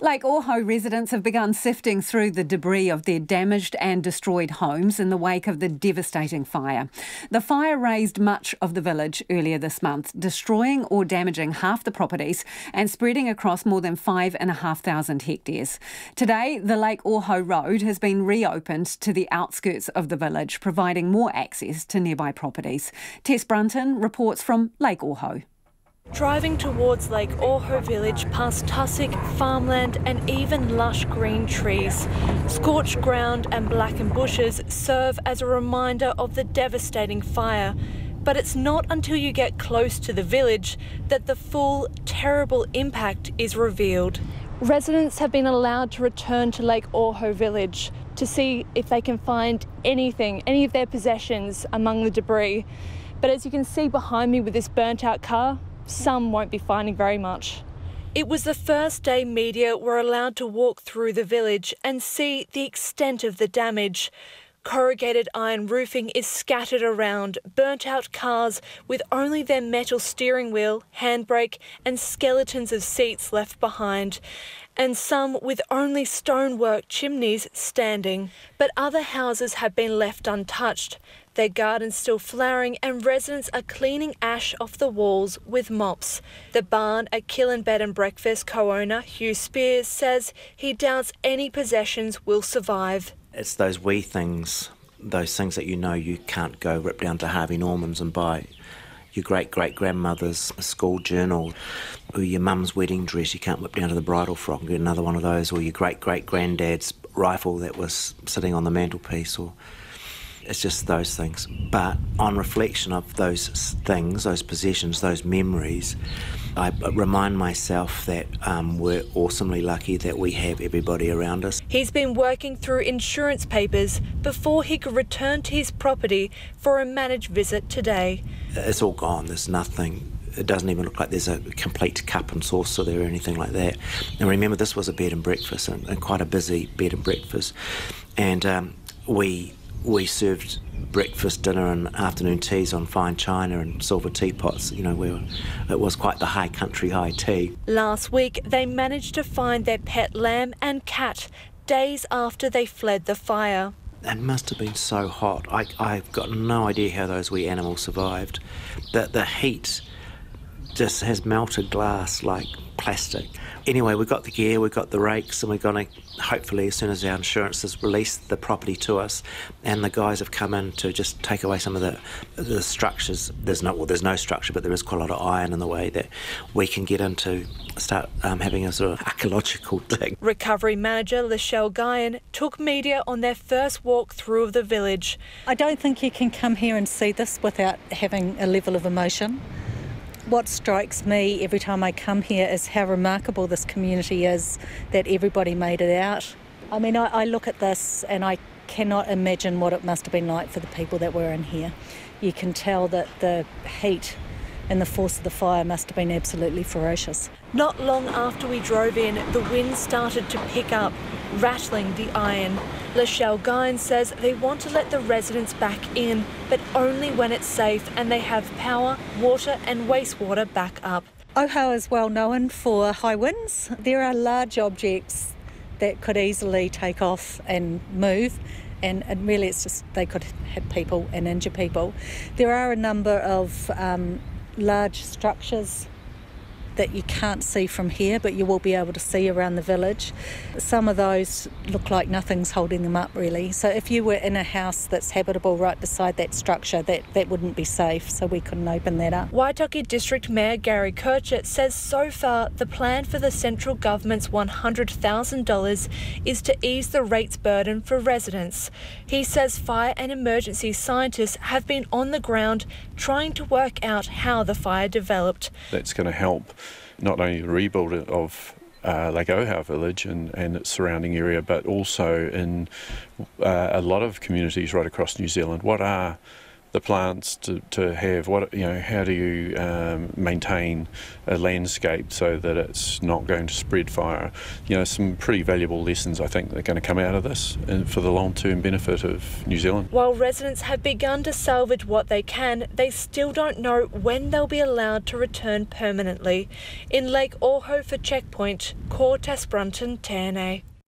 Lake Ōhau residents have begun sifting through the debris of their damaged and destroyed homes in the wake of the devastating fire. The fire razed much of the village earlier this month, destroying or damaging half the properties and spreading across more than 5,500 hectares. Today, the Lake Ōhau Road has been reopened to the outskirts of the village, providing more access to nearby properties. Tess Brunton reports from Lake Ōhau. Driving towards Lake Ōhau village past tussock, farmland and even lush green trees. Scorched ground and blackened bushes serve as a reminder of the devastating fire. But it's not until you get close to the village that the full, terrible impact is revealed. Residents have been allowed to return to Lake Ōhau village to see if they can find anything, any of their possessions among the debris. But as you can see behind me with this burnt out car, some won't be finding very much. It was the first day media were allowed to walk through the village and see the extent of the damage. Corrugated iron roofing is scattered around, burnt out cars with only their metal steering wheel, handbrake and skeletons of seats left behind, and some with only stonework chimneys standing. But other houses have been left untouched, their gardens still flowering, and residents are cleaning ash off the walls with mops. The barn at Killen Bed and Breakfast co-owner Hugh Spears says he doubts any possessions will survive. It's those wee things, those things that you know you can't go rip down to Harvey Norman's and buy. Your great-great-grandmother's school journal, or your mum's wedding dress, you can't whip down to the bridal frock and get another one of those, or your great-great-granddad's rifle that was sitting on the mantelpiece, or it's just those things. But on reflection of those things, those possessions, those memories, I remind myself that we're awesomely lucky that we have everybody around us. He's been working through insurance papers before he could return to his property for a managed visit today. It's all gone, there's nothing. It doesn't even look like there's a complete cup and saucer there or anything like that. And remember, this was a bed and breakfast, and quite a busy bed and breakfast. And we served breakfast, dinner and afternoon teas on fine china and silver teapots. You know, it was quite the high country high tea. Last week, they managed to find their pet lamb and cat days after they fled the fire. It must have been so hot. I've got no idea how those wee animals survived. The heat just has melted glass like plastic. Anyway, we've got the gear, we've got the rakes, and we're going to, hopefully, as soon as our insurance has released the property to us, and the guys have come in to just take away some of the structures. There's no structure, but there is quite a lot of iron in the way that we can get into, start having a sort of archaeological dig. Recovery manager Lachelle Guyon took media on their first walk through of the village. I don't think you can come here and see this without having a level of emotion. What strikes me every time I come here is how remarkable this community is, that everybody made it out. I mean, I look at this and I cannot imagine what it must have been like for the people that were in here. You can tell that the heat and the force of the fire must have been absolutely ferocious. Not long after we drove in, the wind started to pick up, rattling the iron. Lachelle Guyon says they want to let the residents back in, but only when it's safe and they have power, water and wastewater back up. Ōhau is well known for high winds. There are large objects that could easily take off and move, and really it's just they could hit people and injure people. There are a number of large structures that you can't see from here, but you will be able to see around the village. Some of those look like nothing's holding them up really. So if you were in a house that's habitable right beside that structure, that wouldn't be safe, so we couldn't open that up. Waitaki District Mayor Gary Kirchett says so far the plan for the central government's $100,000 is to ease the rates burden for residents. He says fire and emergency scientists have been on the ground trying to work out how the fire developed. That's going to help not only the rebuild of Lake Ōhau village and its surrounding area, but also in a lot of communities right across New Zealand. What are the plants to have how do you maintain a landscape so that it's not going to spread fire. Some pretty valuable lessons I think that are going to come out of this and for the long-term benefit of New Zealand. While residents have begun to salvage what they can, they still don't know when they'll be allowed to return permanently. In Lake Ōhau for Checkpoint, Tess Brunton, TNA.